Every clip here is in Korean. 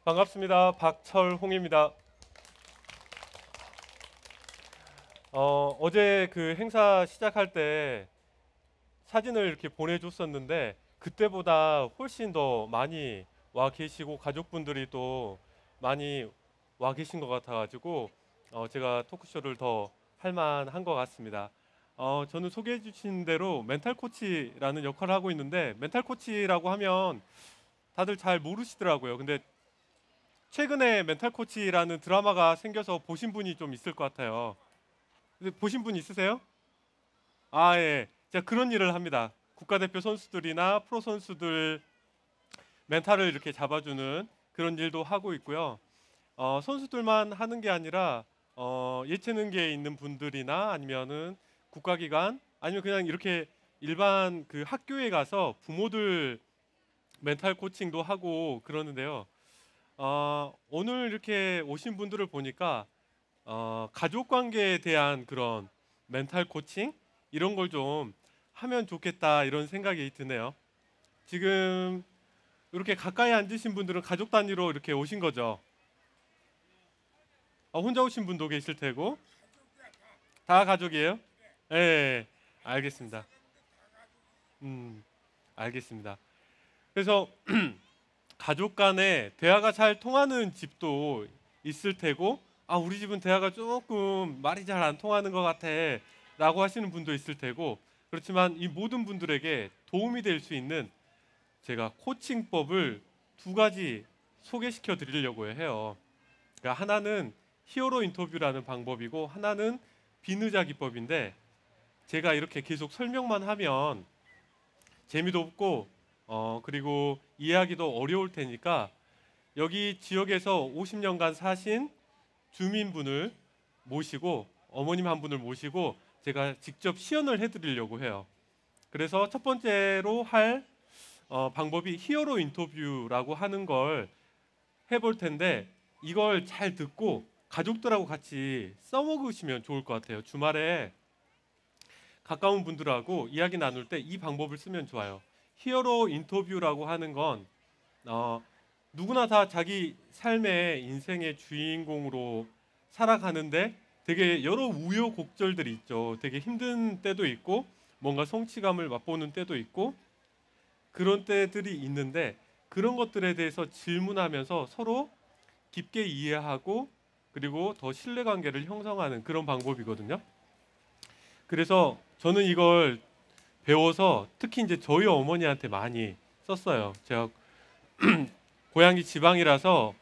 반갑습니다. 박철홍입니다. 어제 그 행사 시작할 때 사진을 이렇게 보내줬었는데 그때보다 훨씬 더 많이 와 계시고 가족분들이 또 많이 와 계신 것 같아가지고 제가 토크쇼를 더 할만한 것 같습니다. 저는 소개해 주신 대로 멘탈 코치라는 역할을 하고 있는데 멘탈 코치라고 하면 다들 잘 모르시더라고요. 근데 최근에 멘탈 코치라는 드라마가 생겨서 보신 분이 좀 있을 것 같아요. 근데 보신 분 있으세요? 아, 예. 제가 그런 일을 합니다. 국가대표 선수들이나 프로 선수들 멘탈을 이렇게 잡아주는 그런 일도 하고 있고요. 선수들만 하는 게 아니라 예체능계에 있는 분들이나 아니면은 국가기관 아니면 그냥 이렇게 일반 그 학교에 가서 부모들 멘탈 코칭도 하고 그러는데요. 오늘 이렇게 오신 분들을 보니까 가족 관계에 대한 그런 멘탈 코칭 이런 걸 좀 하면 좋겠다 이런 생각이 드네요. 지금 이렇게 가까이 앉으신 분들은 가족 단위로 이렇게 오신 거죠. 혼자 오신 분도 계실 테고 다 가족이에요? 네, 알겠습니다. 음, 알겠습니다. 그래서 가족 간에 대화가 잘 통하는 집도 있을 테고, 우리 집은 대화가 조금 말이 잘 안 통하는 것 같아 라고 하시는 분도 있을 테고, 그렇지만 이 모든 분들에게 도움이 될 수 있는 제가 코칭법을 두 가지 소개시켜 드리려고 해요. 그러니까 하나는 히어로 인터뷰라는 방법이고 하나는 비누자 기법인데, 제가 이렇게 계속 설명만 하면 재미도 없고 그리고 이해하기도 어려울 테니까 여기 지역에서 50년간 사신 주민분을 모시고 어머님 한 분을 모시고 제가 직접 시연을 해드리려고 해요. 그래서 첫 번째로 할 방법이 히어로 인터뷰라고 하는 걸 해볼 텐데, 이걸 잘 듣고 가족들하고 같이 써먹으시면 좋을 것 같아요. 주말에 가까운 분들하고 이야기 나눌 때 이 방법을 쓰면 좋아요. 히어로 인터뷰라고 하는 건 누구나 다 자기 삶의 인생의 주인공으로 살아가는데 되게 여러 우여곡절들이 있죠. 되게 힘든 때도 있고 뭔가 성취감을 맛보는 때도 있고 그런 때들이 있는데, 그런 것들에 대해서 질문하면서 서로 깊게 이해하고 그리고 더 신뢰관계를 형성하는 그런 방법이거든요. 그래서 저는 이걸 배워서 특히 이제 저희 어머니한테 많이 썼어요. 제가 고향이 지방이라서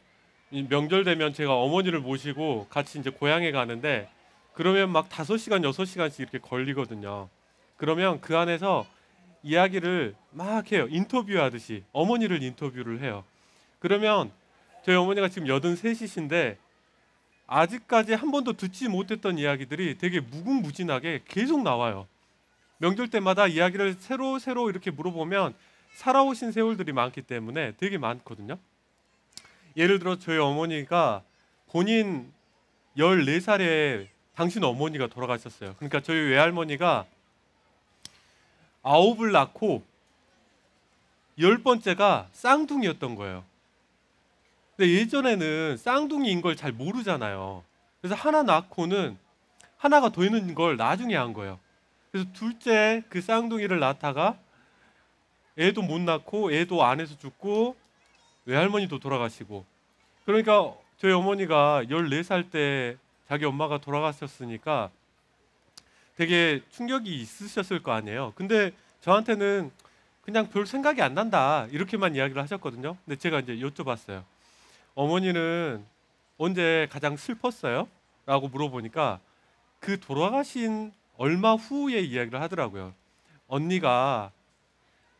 명절 되면 제가 어머니를 모시고 같이 이제 고향에 가는데, 그러면 막 5시간, 6시간씩 이렇게 걸리거든요. 그러면 그 안에서 이야기를 막 해요. 인터뷰하듯이 어머니를 인터뷰를 해요. 그러면 저희 어머니가 지금 83이신데 아직까지 한 번도 듣지 못했던 이야기들이 되게 무궁무진하게 계속 나와요. 명절 때마다 이야기를 새로 이렇게 물어보면 살아오신 세월들이 많기 때문에 되게 많거든요. 예를 들어 저희 어머니가 본인 14살에 당신 어머니가 돌아가셨어요. 그러니까 저희 외할머니가 9을 낳고 10번째가 쌍둥이였던 거예요. 근데 예전에는 쌍둥이인 걸 잘 모르잖아요. 그래서 하나 낳고는 하나가 더 있는 걸 나중에 한 거예요. 그래서 둘째 그 쌍둥이를 낳다가 애도 못 낳고 애도 안에서 죽고 외할머니도 돌아가시고, 그러니까 저희 어머니가 14살 때 자기 엄마가 돌아가셨으니까 되게 충격이 있으셨을 거 아니에요. 근데 저한테는 그냥 별 생각이 안 난다 이렇게만 이야기를 하셨거든요. 근데 제가 이제 여쭤봤어요. 어머니는 언제 가장 슬펐어요? 라고 물어보니까 그 돌아가신 얼마 후에 이야기를 하더라고요. 언니가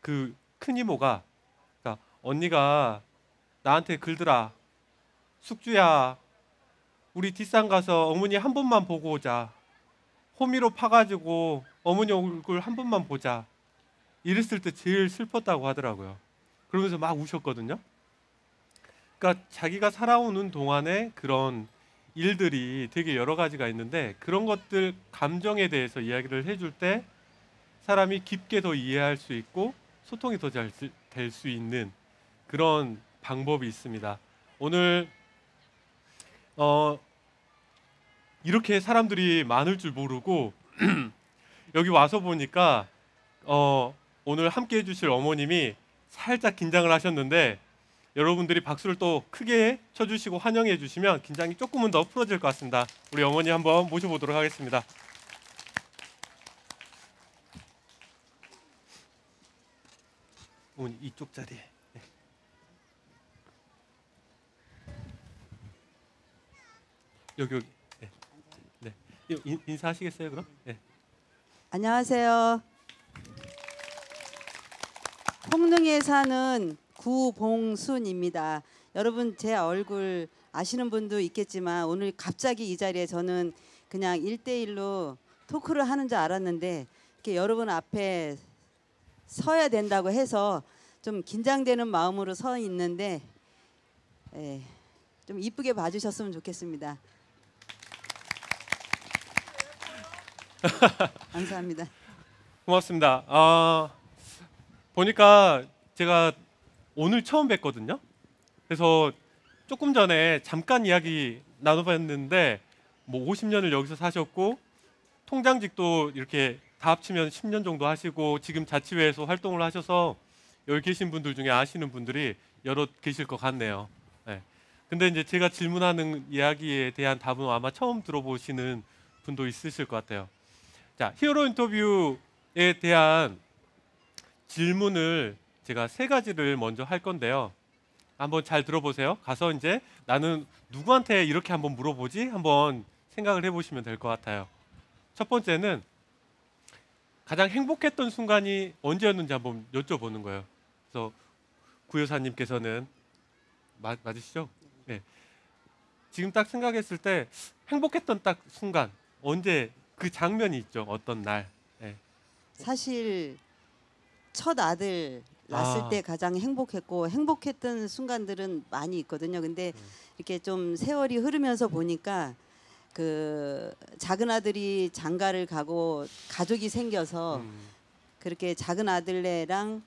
그 큰 이모가, 그러니까 언니가 나한테 글더라. 숙주야, 우리 뒷산 가서 어머니 한 번만 보고 오자. 호미로 파가지고 어머니 얼굴 한 번만 보자. 이랬을 때 제일 슬펐다고 하더라고요. 그러면서 막 우셨거든요. 그러니까 자기가 살아오는 동안에 그런 일들이 되게 여러 가지가 있는데, 그런 것들 감정에 대해서 이야기를 해줄 때 사람이 깊게 더 이해할 수 있고 소통이 더 잘 될 수 있는 그런 방법이 있습니다. 오늘 이렇게 사람들이 많을 줄 모르고 여기 와서 보니까 오늘 함께 해주실 어머님이 살짝 긴장을 하셨는데 여러분들이 박수를 또 크게 쳐주시고 환영해 주시면 긴장이 조금은 더 풀어질 것 같습니다. 우리 어머니 한번 모셔보도록 하겠습니다. 어머니 이쪽 자리에. 네. 여기. 네. 네. 인사하시겠어요 그럼? 네. 안녕하세요. 홍릉에 사는 구봉순입니다. 여러분 제 얼굴 아시는 분도 있겠지만 오늘 갑자기 이 자리에 저는 그냥 1대1로 토크를 하는 줄 알았는데 이렇게 여러분 앞에 서야 된다고 해서 좀 긴장되는 마음으로 서 있는데 좀 이쁘게 봐주셨으면 좋겠습니다. 감사합니다. 고맙습니다. 보니까 제가 오늘 처음 뵀거든요. 그래서 조금 전에 잠깐 이야기 나눠봤는데 뭐 50년을 여기서 사셨고 통장직도 이렇게 다 합치면 10년 정도 하시고 지금 자치회에서 활동을 하셔서 여기 계신 분들 중에 아시는 분들이 여러 계실 것 같네요. 네. 근데 이제 제가 질문하는 이야기에 대한 답은 아마 처음 들어보시는 분도 있으실 것 같아요. 자, 히어로 인터뷰에 대한 질문을 제가 3가지를 먼저 할 건데요. 한번 잘 들어보세요. 가서 이제 나는 누구한테 이렇게 한번 물어보지? 한번 생각을 해보시면 될 것 같아요. 첫 번째는 가장 행복했던 순간이 언제였는지 한번 여쭤보는 거예요. 그래서 구 여사님께서는 맞으시죠? 네. 지금 딱 생각했을 때 행복했던 딱 순간 언제 그 장면이 있죠? 어떤 날? 네. 사실 첫 아들 낳았을 때 가장 행복했고 행복했던 순간들은 많이 있거든요. 근데 이렇게 좀 세월이 흐르면서 보니까 그 작은 아들이 장가를 가고 가족이 생겨서 그렇게 작은 아들네랑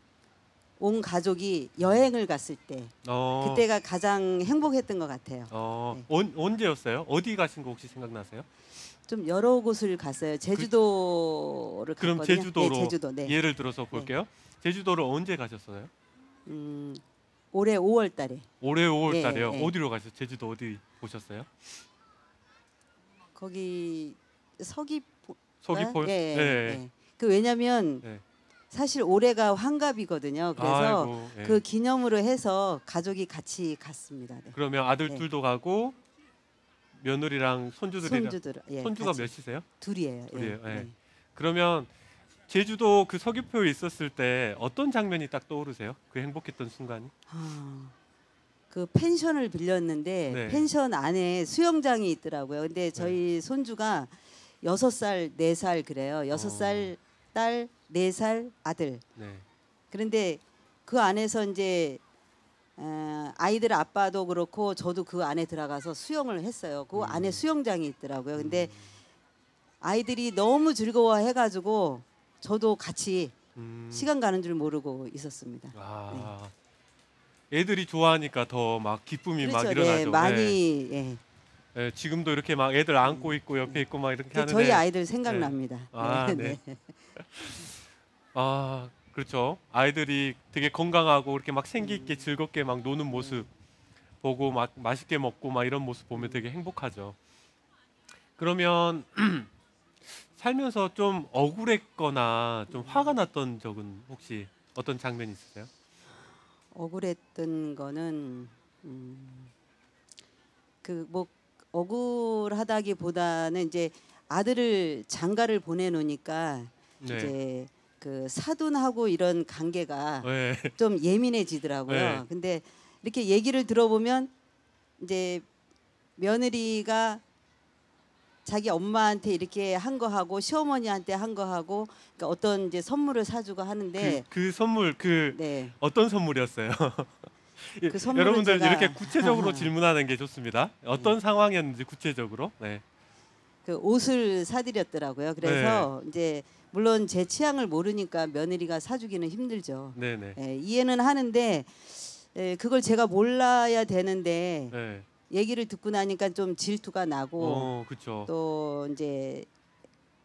온 가족이 여행을 갔을 때 그때가 가장 행복했던 것 같아요. 네. 언제였어요? 어디 가신 거 혹시 생각나세요? 좀 여러 곳을 갔어요. 제주도를 그럼 갔거든요. 제주도로 네, 제주도. 네. 예를 들어서 볼게요. 제주도를 언제 가셨어요? 올해 5월 달에. 올해 5월 네, 달에요. 네. 어디로 가셨어요? 제주도 어디 보셨어요? 거기 서귀포. 서귀포요? 네. 네. 네. 그 왜냐면 네. 사실 올해가 환갑이거든요. 그래서 아이고, 네. 그 기념으로 해서 가족이 같이 갔습니다. 네. 그러면 아들 네. 둘도 가고 며느리랑 손주들이랑 손주들. 예, 손주가 같이. 몇이세요? 둘이에요. 둘이에요. 예, 네. 네. 그러면 제주도 그 서귀포에 있었을 때 어떤 장면이 딱 떠오르세요? 그 행복했던 순간이? 그 펜션을 빌렸는데 네. 펜션 안에 수영장이 있더라고요. 근데 저희 손주가 6살, 4살 그래요. 6살 딸, 4살 아들. 네. 그런데 그 안에서 이제 아이들 아빠도 그렇고 저도 그 안에 들어가서 수영을 했어요. 그 안에 수영장이 있더라고요. 근데 아이들이 너무 즐거워해가지고 저도 같이 시간 가는 줄 모르고 있었습니다. 애들이 좋아하니까 더 막 기쁨이 그렇죠. 막 일어나죠. 네, 많이. 예. 네, 지금도 이렇게 막 애들 안고 있고 옆에 있고 막 이렇게 하는데 저희 아이들 생각납니다. 네. 그렇죠. 아이들이 되게 건강하고 이렇게 막 생기 있게 즐겁게 막 노는 모습 보고 막 맛있게 먹고 막 이런 모습 보면 되게 행복하죠. 그러면 살면서 좀 억울했거나 좀 화가 났던 적은 혹시 어떤 장면이 있으세요? 억울했던 거는 그 뭐 억울하다기보다는 이제 아들을 장가를 보내놓으니까 네. 이제 그 사돈하고 이런 관계가 네. 좀 예민해지더라고요. 네. 근데 이렇게 얘기를 들어보면 이제 며느리가 자기 엄마한테 이렇게 한 거 하고 시어머니한테 한 거 하고 그러니까 어떤 이제 선물을 사주고 하는데 그 선물 네. 어떤 선물이었어요? 그 선물은 여러분들 제가 이렇게 구체적으로 질문하는 게 좋습니다. 어떤 상황이었는지 구체적으로. 네. 그 옷을 사드렸더라고요. 그래서 이제 물론 제 취향을 모르니까 며느리가 사주기는 힘들죠. 네네. 이해는 하는데 예, 그걸 제가 몰라야 되는데 네. 얘기를 듣고 나니까 좀 질투가 나고 그렇죠. 또 이제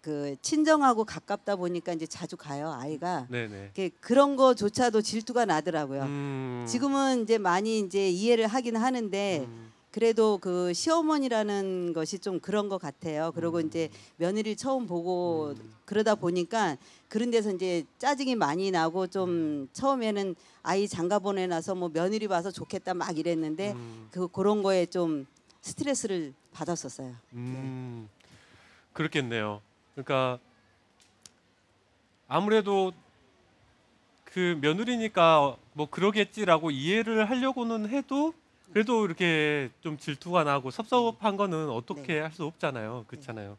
그 친정하고 가깝다 보니까 이제 자주 가요 아이가. 네네. 그런 거조차도 질투가 나더라고요. 음. 지금은 이제 많이 이제 이해를 하긴 하는데 음. 그래도 그 시어머니라는 것이 좀 그런 것 같아요. 그리고 이제 며느리를 처음 보고 그러다 보니까 그런 데서 이제 짜증이 많이 나고 좀 처음에는 아이 장가 보내놔서 뭐 며느리 봐서 좋겠다 막 이랬는데 그런 거에 좀 스트레스를 받았었어요. 그렇겠네요. 그러니까 아무래도 그 며느리니까 뭐 그러겠지라고 이해를 하려고는 해도 그래도 이렇게 좀 질투가 나고 섭섭한 거는 어떻게 네. 할 수 없잖아요. 그렇잖아요.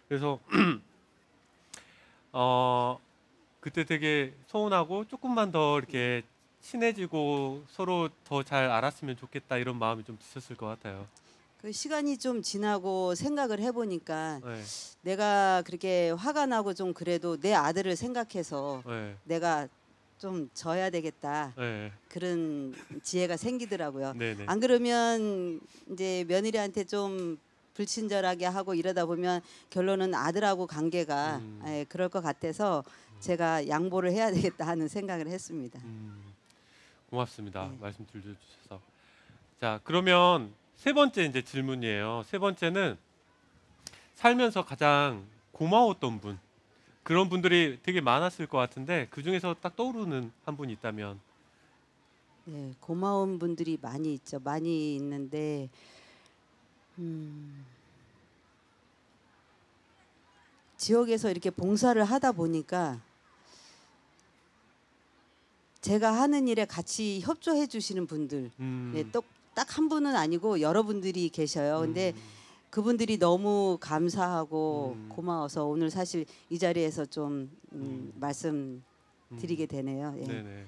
그래서 그때 되게 서운하고 조금만 더 이렇게 친해지고 서로 더 잘 알았으면 좋겠다 이런 마음이 좀 드셨을 것 같아요. 그 시간이 좀 지나고 생각을 해보니까 네, 내가 그렇게 화가 나고 좀 그래도 내 아들을 생각해서 네, 내가 좀 져야 되겠다. 네, 그런 지혜가 생기더라고요. 네, 네. 안 그러면 이제 며느리한테 좀 불친절하게 하고 이러다 보면 결론은 아들하고 관계가 그럴 것 같아서 제가 양보를 해야 되겠다 하는 생각을 했습니다. 고맙습니다. 네. 말씀 들려주셔서. 자, 그러면 세 번째 이제 질문이에요. 세 번째는 살면서 가장 고마웠던 분. 그런 분들이 되게 많았을 것 같은데 그 중에서 딱 떠오르는 한 분이 있다면. 네, 고마운 분들이 많이 있죠. 많이 있는데 지역에서 이렇게 봉사를 하다 보니까 제가 하는 일에 같이 협조해 주시는 분들, 네, 딱 한 분은 아니고 여러 분들이 계셔요. 근데 그분들이 너무 감사하고 고마워서 오늘 사실 이 자리에서 좀 말씀드리게 되네요. 예. 네네.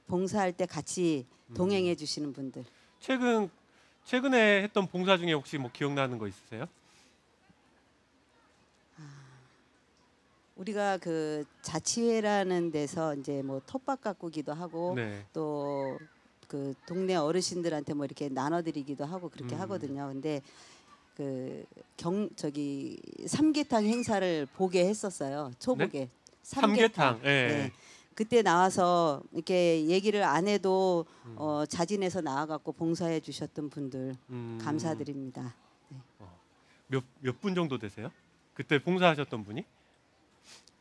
봉사할 때 같이 동행해 주시는 분들. 최근에 했던 봉사 중에 혹시 뭐 기억나는 거 있으세요? 우리가 그 자치회라는 데서 이제 뭐 텃밭 가꾸기도 하고 네. 또 그 동네 어르신들한테 뭐 이렇게 나눠드리기도 하고 그렇게 하거든요. 근데 그 저기 삼계탕 행사를 보게 했었어요. 초복에 삼계탕. 예. 네. 그때 나와서 이렇게 얘기를 안 해도 자진해서 나와갖고 봉사해 주셨던 분들 감사드립니다. 몇 분 정도 되세요? 그때 봉사하셨던 분이?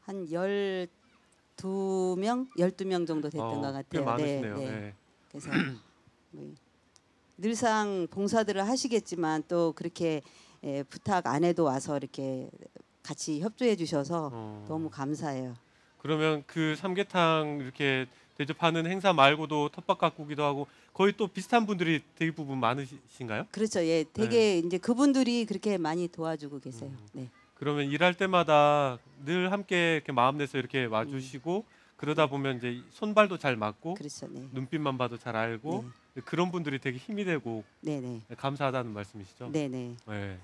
한 12명, 12명 정도 됐던 것 꽤 같아요. 많으시네요. 네, 네. 네. 그래서 뭐 늘상 봉사들을 하시겠지만 또 그렇게 부탁 안 해도 와서 이렇게 같이 협조해 주셔서 너무 감사해요. 그러면 그 삼계탕 이렇게 대접하는 행사 말고도 텃밭 가꾸기도 하고 거의 또 비슷한 분들이 대부분 많으신가요? 그렇죠. 예, 되게 이제 그분들이 그렇게 많이 도와주고 계세요. 네. 그러면 일할 때마다 늘 함께 이렇게 마음 내서 이렇게 와주시고 그러다 보면 이제 손발도 잘 맞고 그렇죠. 네. 눈빛만 봐도 잘 알고 그런 분들이 되게 힘이 되고 네네. 감사하다는 말씀이시죠? 네네. 네,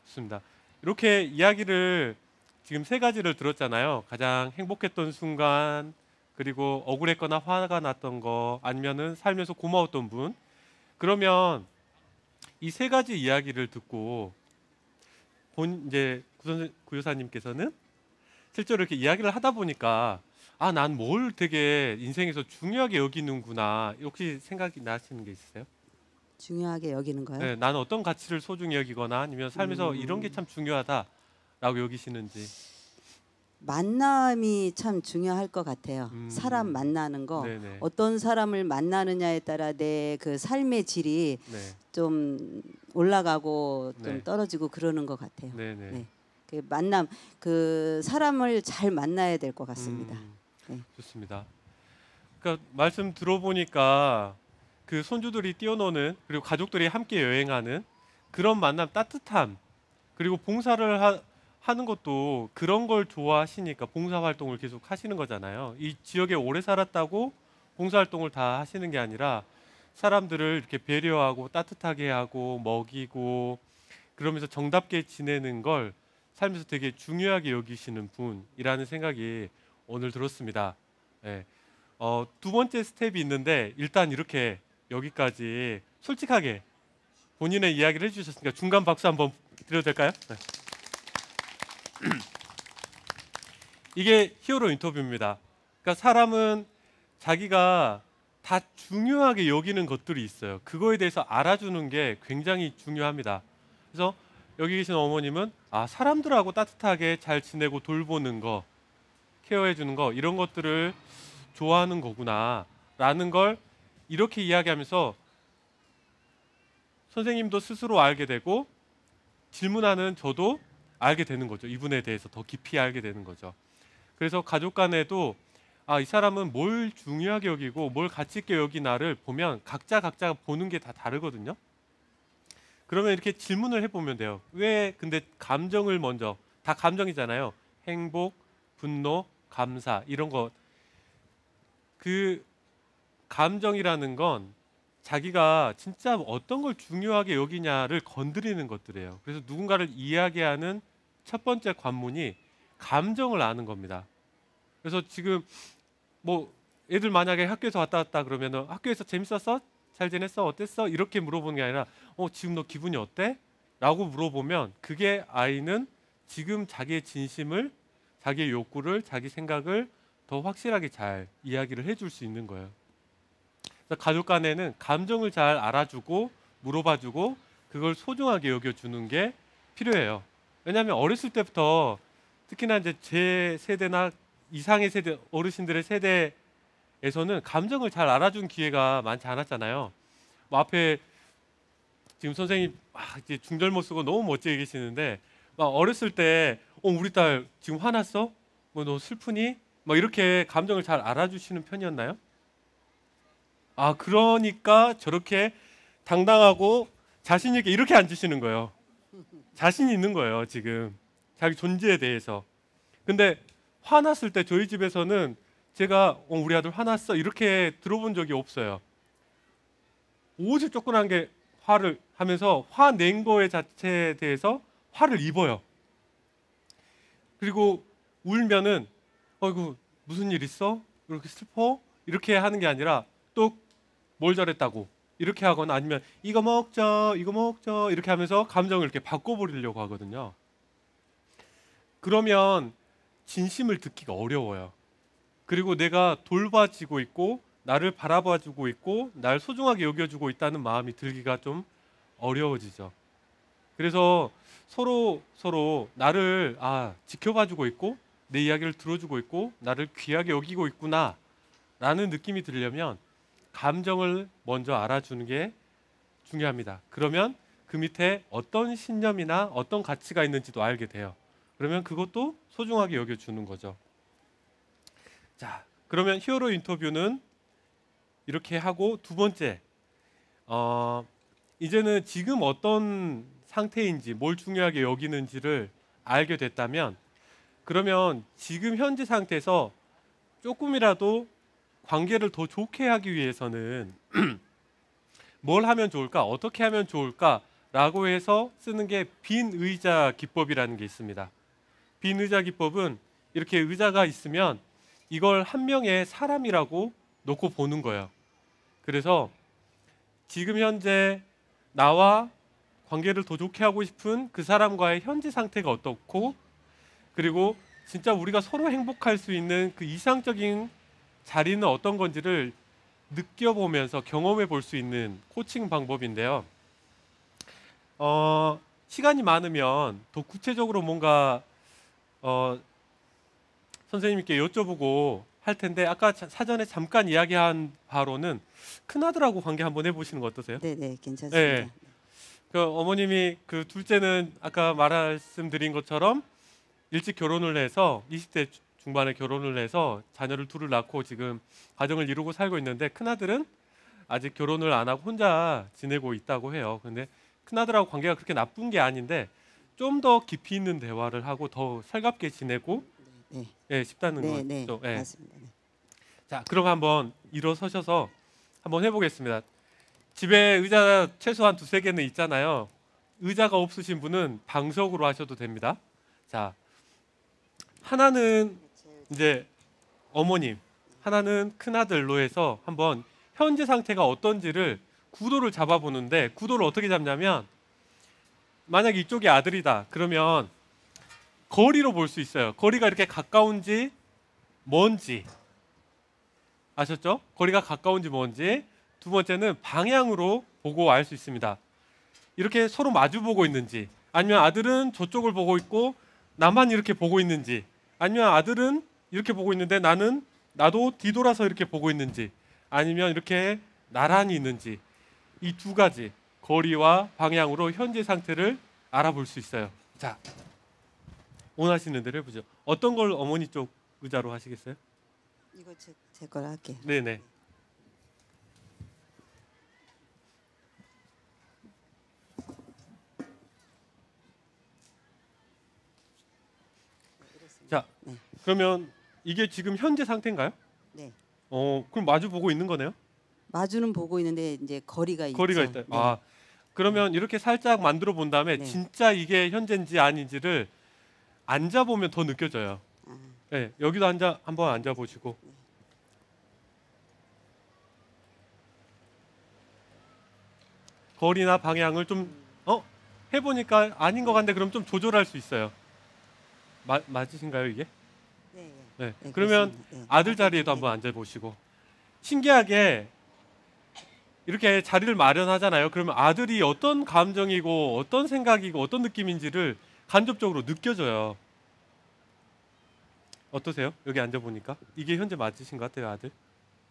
좋습니다. 이렇게 이야기를 지금 세 가지를 들었잖아요. 가장 행복했던 순간, 그리고 억울했거나 화가 났던 거, 아니면은 살면서 고마웠던 분. 그러면 이 세 가지 이야기를 듣고 이제 구여사님께서는 실제로 이렇게 이야기를 하다 보니까 난 뭘 되게 인생에서 중요하게 여기는구나. 혹시 생각이 나시는 게 있으세요? 중요하게 여기는 거요? 네, 나는 어떤 가치를 소중히 여기거나 아니면 살면서 이런 게 참 중요하다라고 여기시는지. 만남이 참 중요할 것 같아요. 사람 만나는 거. 네네. 어떤 사람을 만나느냐에 따라 내 그 삶의 질이 네. 좀 올라가고 좀 네. 떨어지고 그러는 것 같아요. 네네. 네. 그 만남, 그 사람을 잘 만나야 될 것 같습니다. 네. 좋습니다. 그러니까 말씀 들어보니까 그 손주들이 뛰어노는 그리고 가족들이 함께 여행하는 그런 만남 따뜻함 그리고 봉사를 하는 것도 그런 걸 좋아하시니까 봉사활동을 계속 하시는 거잖아요. 이 지역에 오래 살았다고 봉사활동을 다 하시는 게 아니라 사람들을 이렇게 배려하고 따뜻하게 하고 먹이고 그러면서 정답게 지내는 걸 살면서 되게 중요하게 여기시는 분이라는 생각이 오늘 들었습니다. 예. 두 번째 스텝이 있는데 일단 이렇게 여기까지 솔직하게 본인의 이야기를 해주셨으니까 중간 박수 한번 드려도 될까요? 네. 이게 히어로 인터뷰입니다. 그러니까 사람은 자기가 다 중요하게 여기는 것들이 있어요. 그거에 대해서 알아주는 게 굉장히 중요합니다. 그래서 여기 계신 어머님은 사람들하고 따뜻하게 잘 지내고 돌보는 거, 케어해 주는 거 이런 것들을 좋아하는 거구나 라는 걸 이렇게 이야기하면서 선생님도 스스로 알게 되고 질문하는 저도 알게 되는 거죠. 이분에 대해서 더 깊이 알게 되는 거죠. 그래서 가족 간에도 이 사람은 뭘 중요하게 여기고 뭘 가치 있게 여기나를 보면 각자 보는 게 다 다르거든요. 그러면 이렇게 질문을 해보면 돼요. 왜 근데 감정을 먼저, 다 감정이잖아요. 행복, 분노, 감사 이런 거. 그 감정이라는 건 자기가 진짜 어떤 걸 중요하게 여기냐를 건드리는 것들이에요. 그래서 누군가를 이야기하는 첫 번째 관문이 감정을 아는 겁니다. 그래서 지금 뭐 애들 만약에 학교에서 왔다 갔다 그러면은 학교에서 재밌었어? 잘 지냈어? 어땠어? 이렇게 물어보는 게 아니라 지금 너 기분이 어때? 라고 물어보면 그게 아이는 지금 자기의 진심을, 자기의 욕구를, 자기 생각을 더 확실하게 잘 이야기를 해줄 수 있는 거예요. 그래서 가족 간에는 감정을 잘 알아주고 물어봐주고 그걸 소중하게 여겨주는 게 필요해요. 왜냐하면 어렸을 때부터 특히나 이제 제 세대나 이상의 세대, 어르신들의 세대에서는 감정을 잘 알아준 기회가 많지 않았잖아요. 뭐 앞에 지금 선생님 이제 중절모 쓰고 너무 멋지게 계시는데 막 어렸을 때 우리 딸 지금 화났어? 뭐 너 슬프니? 뭐 이렇게 감정을 잘 알아주시는 편이었나요? 그러니까 저렇게 당당하고 자신 있게 이렇게 앉으시는 거예요. 자신이 있는 거예요, 지금. 자기 존재에 대해서. 근데 화났을 때 저희 집에서는 제가 우리 아들 화났어 이렇게 들어본 적이 없어요. 오직 조그만 게 화를 하면서 화낸 거에 자체에 대해서 화를 입어요. 그리고 울면은 어이구 무슨 일 있어? 이렇게 슬퍼? 이렇게 하는 게 아니라 또 뭘 잘했다고 이렇게 하거나 아니면 이거 먹자 이렇게 하면서 감정을 이렇게 바꿔버리려고 하거든요. 그러면 진심을 듣기가 어려워요. 그리고 내가 돌봐지고 있고 나를 바라봐주고 있고 날 소중하게 여겨주고 있다는 마음이 들기가 좀 어려워지죠. 그래서 서로 나를 지켜봐주고 있고 내 이야기를 들어주고 있고 나를 귀하게 여기고 있구나 라는 느낌이 들려면 감정을 먼저 알아주는 게 중요합니다. 그러면 그 밑에 어떤 신념이나 어떤 가치가 있는지도 알게 돼요. 그러면 그것도 소중하게 여겨주는 거죠. 자, 그러면 히어로 인터뷰는 이렇게 하고 두 번째, 이제는 지금 어떤 상태인지 뭘 중요하게 여기는지를 알게 됐다면 그러면 지금 현재 상태에서 조금이라도 관계를 더 좋게 하기 위해서는 뭘 하면 좋을까? 어떻게 하면 좋을까? 라고 해서 쓰는 게 빈 의자 기법이라는 게 있습니다. 빈 의자 기법은 이렇게 의자가 있으면 이걸 한 명의 사람이라고 놓고 보는 거예요. 그래서 지금 현재 나와 관계를 더 좋게 하고 싶은 그 사람과의 현재 상태가 어떻고 그리고 진짜 우리가 서로 행복할 수 있는 그 이상적인 자리는 어떤 건지를 느껴보면서 경험해 볼 수 있는 코칭 방법인데요. 시간이 많으면 더 구체적으로 뭔가 선생님께 여쭤보고 할 텐데 아까 사전에 잠깐 이야기한 바로는 큰아들하고 관계 한번 해보시는 거 어떠세요? 네네 괜찮습니다. 네. 그 어머님이 그 둘째는 아까 말씀드린 것처럼 일찍 결혼을 해서 20대 중반에 결혼을 해서 자녀를 둘을 낳고 지금 가정을 이루고 살고 있는데 큰아들은 아직 결혼을 안 하고 혼자 지내고 있다고 해요. 근데 큰아들하고 관계가 그렇게 나쁜 게 아닌데 좀 더 깊이 있는 대화를 하고 더 살갑게 지내고 싶다는 네, 거죠. 맞습니다. 네. 자, 그럼 한번 일어서셔서 한번 해보겠습니다. 집에 의자 최소한 2-3개는 있잖아요. 의자가 없으신 분은 방석으로 하셔도 됩니다. 자, 하나는 이제 어머님, 하나는 큰아들로 해서 한번 현재 상태가 어떤지를 구도를 잡아보는데, 구도를 어떻게 잡냐면 만약 이쪽이 아들이다 그러면 거리로 볼 수 있어요. 거리가 이렇게 가까운지 먼지, 아셨죠? 거리가 가까운지 먼지. 두 번째는 방향으로 보고 알 수 있습니다. 이렇게 서로 마주 보고 있는지, 아니면 아들은 저쪽을 보고 있고 나만 이렇게 보고 있는지, 아니면 아들은 이렇게 보고 있는데 나도 뒤돌아서 이렇게 보고 있는지, 아니면 이렇게 나란히 있는지, 이 두 가지 거리와 방향으로 현재 상태를 알아볼 수 있어요. 자, 원하시는 대로 해보죠. 어떤 걸 어머니 쪽 의자로 하시겠어요? 이거 제 걸 할게요. 네네. 자, 네. 그러면 이게 지금 현재 상태인가요? 네. 그럼 마주 보고 있는 거네요? 마주는 보고 있는데 이제 거리가 거리가 있죠. 있다. 네. 아, 그러면 이렇게 살짝 만들어 본 다음에 네. 진짜 이게 현재인지 아닌지를 앉아 보면 더 느껴져요. 아, 네, 여기도 한번 앉아 보시고. 거리나 방향을 좀 해보니까 아닌 것 같은데 그럼 좀 조절할 수 있어요. 맞으신가요 이게? 네. 네. 네, 그러면 그렇습니다. 네. 아들 자리에도 한번 앉아 보시고. 신기하게 이렇게 자리를 마련하잖아요. 그러면 아들이 어떤 감정이고 어떤 생각이고 어떤 느낌인지를 간접적으로 느껴져요. 어떠세요? 여기 앉아 보니까 이게 현재 맞으신 것 같아요, 아들?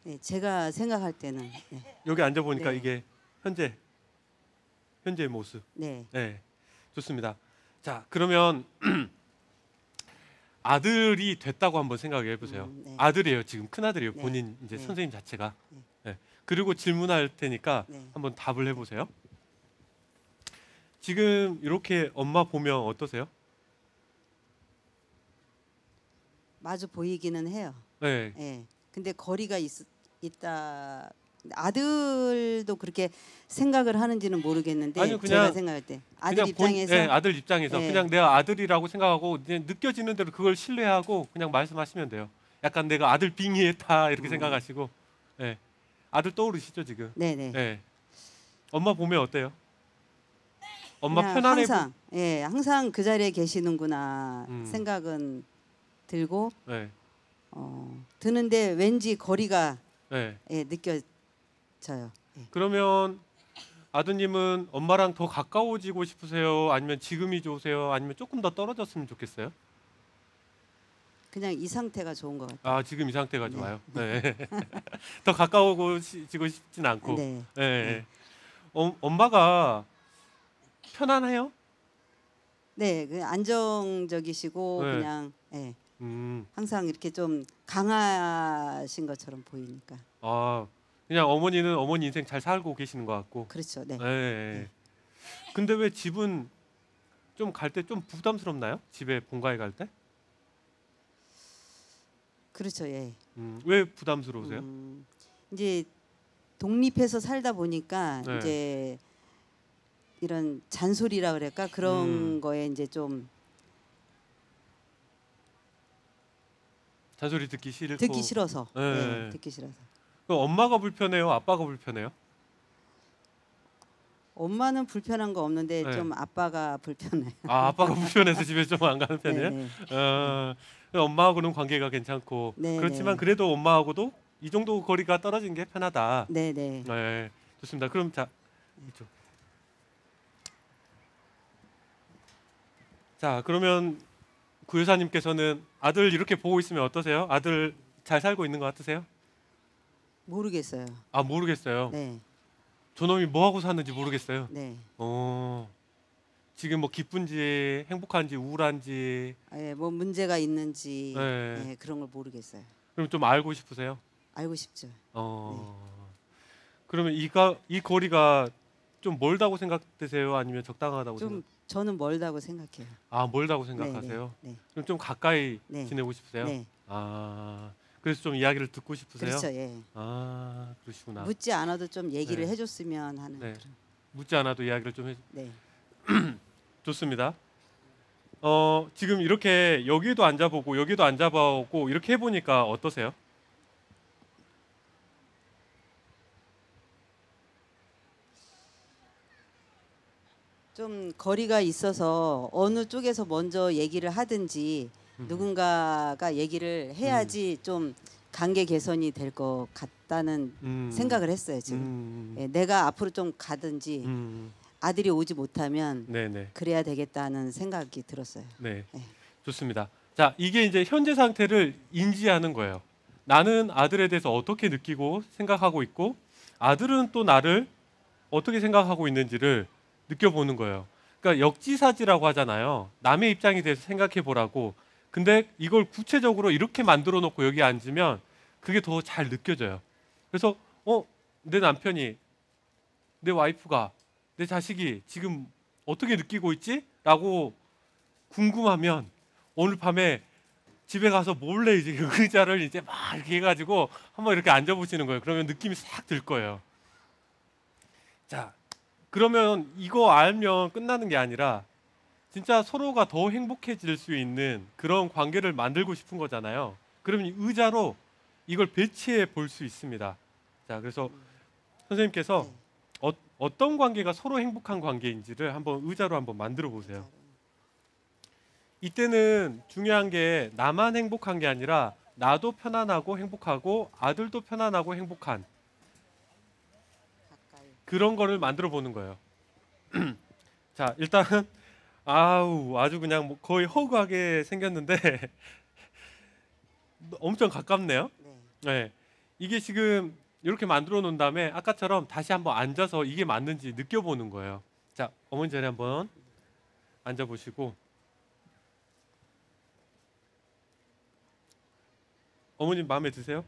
네, 제가 생각할 때는 네. 여기 앉아 보니까 네. 이게 현재의 모습. 네. 네, 좋습니다. 자, 그러면 아들이 됐다고 한번 생각해 보세요. 네. 아들이에요, 지금 큰 아들이에요. 네. 본인 이제 네. 선생님 자체가. 네. 네. 그리고 질문할 테니까 네. 한번 답을 해보세요. 지금 이렇게 엄마 보면 어떠세요? 마주 보이기는 해요. 네, 예. 근데 거리가 있다. 아들도 그렇게 생각을 하는지는 모르겠는데 아니요, 제가 그냥 생각할 때 아들 그냥 입장에서 네, 아들 입장에서 네. 그냥 내가 아들이라고 생각하고 이제 느껴지는 대로 그걸 신뢰하고 그냥 말씀하시면 돼요. 약간 내가 아들 빙의했다 이렇게 생각하시고, 네. 아들 떠오르시죠 지금? 네네. 네. 엄마 보면 어때요? 엄마 그냥 편안해 항상 항상 그 자리에 계시는구나 음. 생각은 들고 네, 드는데 왠지 거리가 네. 느껴져요. 예. 그러면 아드님은 엄마랑 더 가까워지고 싶으세요? 아니면 지금이 좋으세요? 아니면 조금 더 떨어졌으면 좋겠어요? 그냥 이 상태가 좋은 것 같아요. 아, 지금 이 상태가 네. 좋아요. 네. 더 가까워지고 싶진 않고. 네. 네. 엄마가 편안해요? 네, 그 안정적이시고 네. 그냥 음. 항상 이렇게 좀 강하신 것처럼 보이니까 아, 그냥 어머니는 어머니 인생 잘 살고 계시는 것 같고. 그렇죠. 네. 네. 근데 왜 집은 좀 갈 때 좀 부담스럽나요? 집에 본가에 갈 때? 그렇죠. 예. 왜 부담스러우세요? 이제 독립해서 살다 보니까 네. 이제 이런 잔소리라 그럴까 그런 음. 거에 이제 좀 잔소리 듣기 싫고. 듣기 싫어서 네. 듣기 싫어서 그럼 엄마가 불편해요? 아빠가 불편해요? 엄마는 불편한 거 없는데 네. 좀 아빠가 불편해요. 아, 아빠가 불편해서 집에 좀 안 가는 편이에요? 네, 엄마하고는 관계가 괜찮고. 네, 그렇지만 네. 그래도 엄마하고도 이 정도 거리가 떨어진 게 편하다. 네, 네. 네, 좋습니다. 그럼 자, 이쪽. 자, 그러면 구여사님께서는 아들 이렇게 보고 있으면 어떠세요? 아들 잘 살고 있는 것 같으세요? 모르겠어요. 아, 모르겠어요. 네, 저놈이 뭐 하고 사는지 모르겠어요. 네. 지금 뭐 기쁜지 행복한지 우울한지 뭐 문제가 있는지 네. 그런 걸 모르겠어요. 그럼 좀 알고 싶으세요? 알고 싶죠. 그러면 이 거리가 좀 멀다고 생각되세요? 아니면 적당하다고 좀 저는 멀다고 생각해요. 아, 멀다고 생각하세요? 네, 그럼 좀 가까이 네. 지내고 싶으세요? 네. 아, 그래서 좀 이야기를 듣고 싶으세요? 그렇죠. 예. 아, 그러시구나. 묻지 않아도 좀 얘기를 네. 해줬으면 하는. 네. 그런. 묻지 않아도 이야기를 좀 해. 네. 좋습니다. 지금 이렇게 여기도 앉아보고 여기도 앉아보고 이렇게 해보니까 어떠세요? 좀 거리가 있어서 어느 쪽에서 먼저 얘기를 하든지 누군가가 얘기를 해야지 좀 관계 개선이 될 것 같다는 생각을 했어요 지금. 예, 내가 앞으로 좀 가든지 아들이 오지 못하면 네네. 그래야 되겠다는 생각이 들었어요. 네. 네. 좋습니다. 자, 이게 이제 현재 상태를 인지하는 거예요. 나는 아들에 대해서 어떻게 느끼고 생각하고 있고 아들은 또 나를 어떻게 생각하고 있는지를 느껴보는 거예요. 그러니까 역지사지라고 하잖아요. 남의 입장에 대해서 생각해 보라고. 근데 이걸 구체적으로 이렇게 만들어 놓고 여기 앉으면 그게 더 잘 느껴져요. 그래서 내 남편이, 내 와이프가, 내 자식이 지금 어떻게 느끼고 있지? 라고 궁금하면 오늘 밤에 집에 가서 몰래 이제 그 의자를 이제 막 이렇게 해가지고 한번 이렇게 앉아보시는 거예요. 그러면 느낌이 싹 들 거예요. 자, 그러면 이거 알면 끝나는 게 아니라 진짜 서로가 더 행복해질 수 있는 그런 관계를 만들고 싶은 거잖아요. 그러면 이 의자로 이걸 배치해 볼 수 있습니다. 자, 그래서 선생님께서 네. 어떤 관계가 서로 행복한 관계인지를 한번 의자로 한번 만들어 보세요. 이때는 중요한 게 나만 행복한 게 아니라 나도 편안하고 행복하고 아들도 편안하고 행복한 가까이. 그런 거를 만들어 보는 거예요. 자, 일단 아주 그냥 뭐 거의 허구하게 생겼는데 엄청 가깝네요. 네. 네. 이게 지금 이렇게 만들어 놓은 다음에 아까처럼 다시 한번 앉아서 이게 맞는지 느껴보는 거예요. 자, 어머니 자리에 한번 앉아보시고 어머님 마음에 드세요?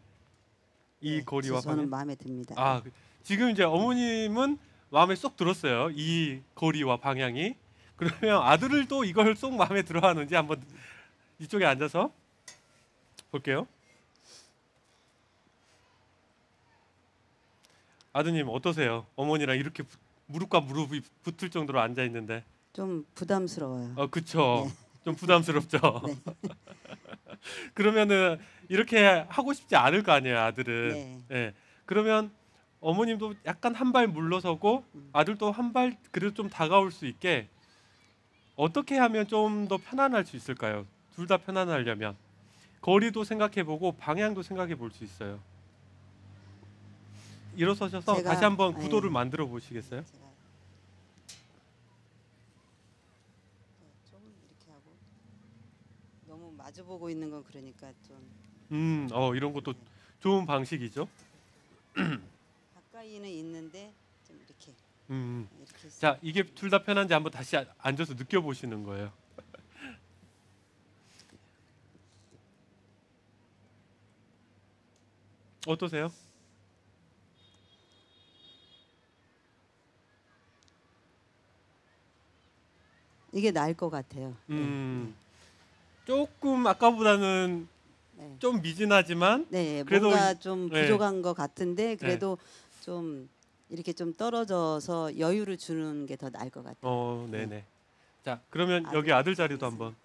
이 네, 거리와 저는 방향? 마음에 듭니다. 지금 이제 어머님은 마음에 쏙 들었어요. 이 거리와 방향이. 그러면 아들을 또 이걸 쏙 마음에 들어하는지 한번 이쪽에 앉아서 볼게요. 아드님 어떠세요? 어머니랑 이렇게 무릎과 무릎이 붙을 정도로 앉아 있는데. 좀 부담스러워요. 그쵸. 좀 부담스럽죠. 네. 그러면은 이렇게 하고 싶지 않을 거 아니에요, 아들은. 네. 예. 그러면 어머님도 약간 한 발 물러서고 아들도 한 발 그래도 좀 다가올 수 있게 어떻게 하면 좀 더 편안할 수 있을까요? 둘 다 편안하려면 거리도 생각해보고 방향도 생각해 볼 수 있어요. 일어서셔서 제가- 다시 한번 예. 구도를 만들어 보시겠어요? 제가 좀 이렇게 하고 너무 마주 보고 있는 건 그러니까 좀 이런 것도 좋은 방식이죠. 가까이는 있는데 좀 이렇게 이렇게 해서 자, 이게 둘 다 편한지 한번 다시 앉아서 느껴보시는 거예요. 어떠세요? 이게 나을 것 같아요. 조금 아까보다는 네. 좀 미진하지만 네, 그래도 뭔가 좀 네. 부족한 것 같은데 그래도 좀 이렇게 좀 떨어져서 여유를 주는 게 더 나을 것 같아요. 네네. 자, 그러면 아들 여기 아들 자리도 입장에서. 한번.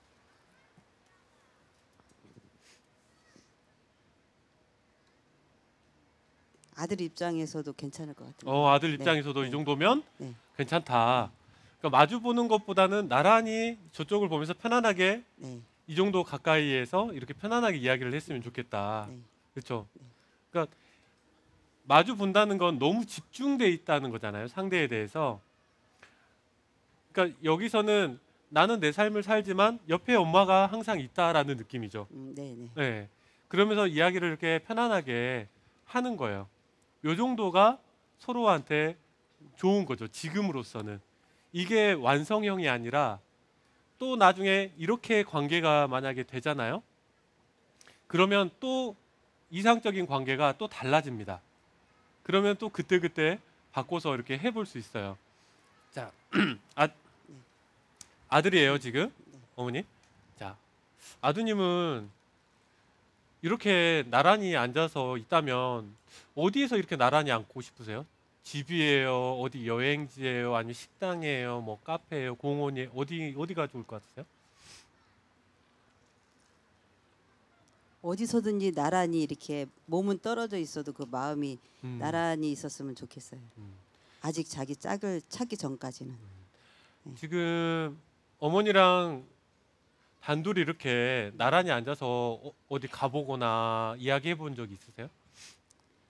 아들 입장에서도 괜찮을 것 같아요. 아들 네, 입장에서도 네. 이 정도면 네. 괜찮다. 그러니까 마주 보는 것보다는 나란히 저쪽을 보면서 편안하게 네. 이 정도 가까이에서 이렇게 편안하게 이야기를 했으면 좋겠다. 네. 그렇죠? 그러니까 마주 본다는 건 너무 집중돼 있다는 거잖아요. 상대에 대해서. 그러니까 여기서는 나는 내 삶을 살지만 옆에 엄마가 항상 있다라는 느낌이죠. 네, 네. 네. 그러면서 이야기를 이렇게 편안하게 하는 거예요. 요 정도가 서로한테 좋은 거죠. 지금으로서는. 이게 완성형이 아니라 또 나중에 이렇게 관계가 만약에 되잖아요. 그러면 또 이상적인 관계가 또 달라집니다. 그러면 또 그때그때 바꿔서 이렇게 해볼 수 있어요. 자, 아들이에요 지금 어머니. 자, 아드님은 이렇게 나란히 앉아서 있다면 어디에서 이렇게 나란히 앉고 싶으세요? 집이에요? 어디 여행지예요? 아니면 식당이에요? 뭐 카페예요? 공원이에요? 어디가 좋을 것 같으세요? 어디서든지 나란히 이렇게 몸은 떨어져 있어도 그 마음이 나란히 있었으면 좋겠어요. 아직 자기 짝을 찾기 전까지는. 지금 어머니랑 단둘이 이렇게 나란히 앉아서 어디 가보거나 이야기해 본 적 있으세요?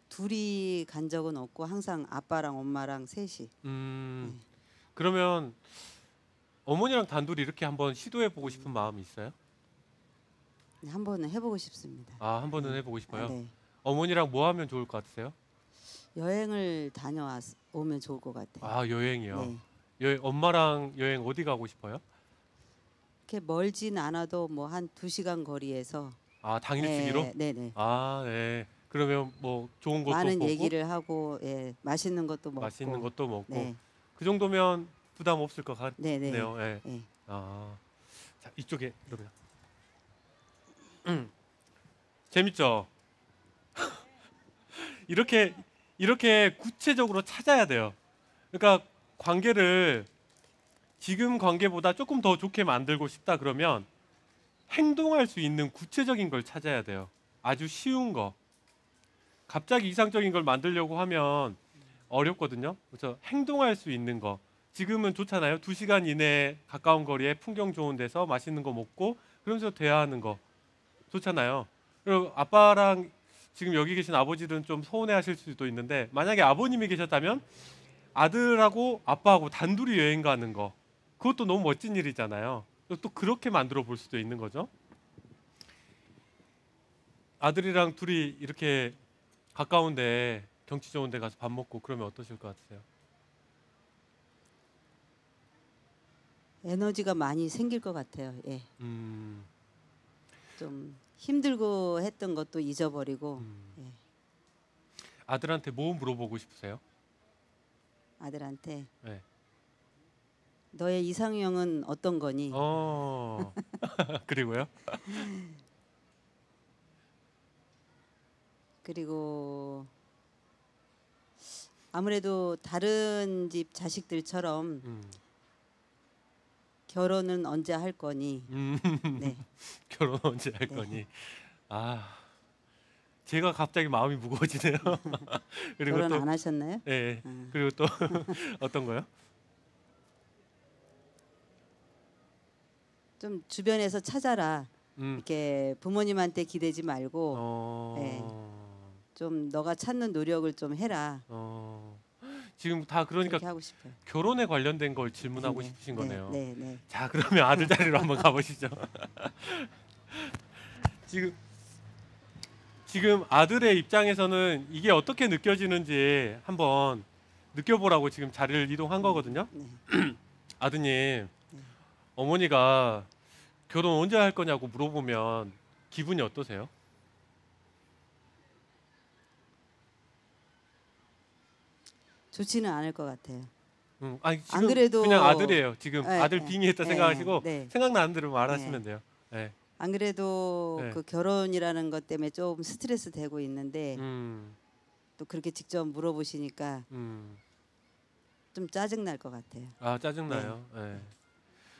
둘이 간 적은 없고 항상 아빠랑 엄마랑 셋이. 네. 그러면 어머니랑 단둘이 이렇게 한번 시도해 보고 싶은 마음이 있어요? 네, 한번은 해보고 싶습니다. 아, 한 번은 네. 해보고 싶어요. 네. 어머니랑 뭐 하면 좋을 것 같으세요? 여행을 다녀오면 좋을 것 같아요. 아, 여행이요. 네. 엄마랑 여행 어디 가고 싶어요? 이렇게 멀진 않아도 뭐 한 2시간 거리에서 아, 당일치기로? 네네. 아, 네. 그러면 뭐 좋은 것도 많은 보고 얘기를 하고 맛있는 것도 먹고. 맛있는 것도 먹고 네. 그 정도면 부담 없을 것 네네. 같네요. 네. 네. 아, 자, 이쪽에 그러면 재밌죠? 이렇게 구체적으로 찾아야 돼요. 그러니까 관계를 지금 관계보다 조금 더 좋게 만들고 싶다 그러면 행동할 수 있는 구체적인 걸 찾아야 돼요. 아주 쉬운 거. 갑자기 이상적인 걸 만들려고 하면 어렵거든요. 그래서 행동할 수 있는 거. 지금은 좋잖아요. 2시간 이내에 가까운 거리에 풍경 좋은 데서 맛있는 거 먹고 그러면서 대화하는 거 좋잖아요. 그리고 아빠랑 지금 여기 계신 아버지는 좀 서운해하실 수도 있는데 만약에 아버님이 계셨다면 아들하고 아빠하고 단둘이 여행 가는 거 그것도 너무 멋진 일이잖아요. 또 그렇게 만들어 볼 수도 있는 거죠. 아들이랑 둘이 이렇게 가까운데 경치 좋은 데 가서 밥 먹고 그러면 어떠실 것 같으세요? 에너지가 많이 생길 것 같아요. 예. 음, 좀 힘들고 했던 것도 잊어버리고 예. 아들한테 뭐 물어보고 싶으세요? 아들한테 네. 너의 이상형은 어떤 거니? 그리고요? 그리고 아무래도 다른 집 자식들처럼 음, 결혼은 언제 할 거니? 네. 결혼 언제 할 네. 거니? 아, 제가 갑자기 마음이 무거워지네요. 그리고 결혼 또, 안 하셨나요? 예, 그리고 또 어떤 거요? 좀 주변에서 찾아라. 음, 이렇게 부모님한테 기대지 말고 어, 좀 너가 찾는 노력을 좀 해라. 지금 다 그러니까 그렇게 하고 싶어요. 결혼에 관련된 걸 질문하고 네, 싶으신 네, 거네요. 네, 네. 자, 그러면 아들 자리로 한번 가보시죠. 지금 아들의 입장에서는 이게 어떻게 느껴지는지 한번 느껴보라고 지금 자리를 이동한 거거든요. 네. 아드님, 어머니가 결혼 언제 할 거냐고 물어보면 기분이 어떠세요? 좋지는 않을 것 같아요. 아니 안 지금 그래도 그냥 아들이에요. 지금 네, 아들 네, 빙의했다 네, 생각하시고 네. 생각나는 대로 말하시면 돼요. 네. 안 그래도 네. 그 결혼이라는 것 때문에 좀 스트레스 되고 있는데 음, 또 그렇게 직접 물어보시니까 음. 좀 짜증 날 것 같아요. 아, 짜증나요. 네.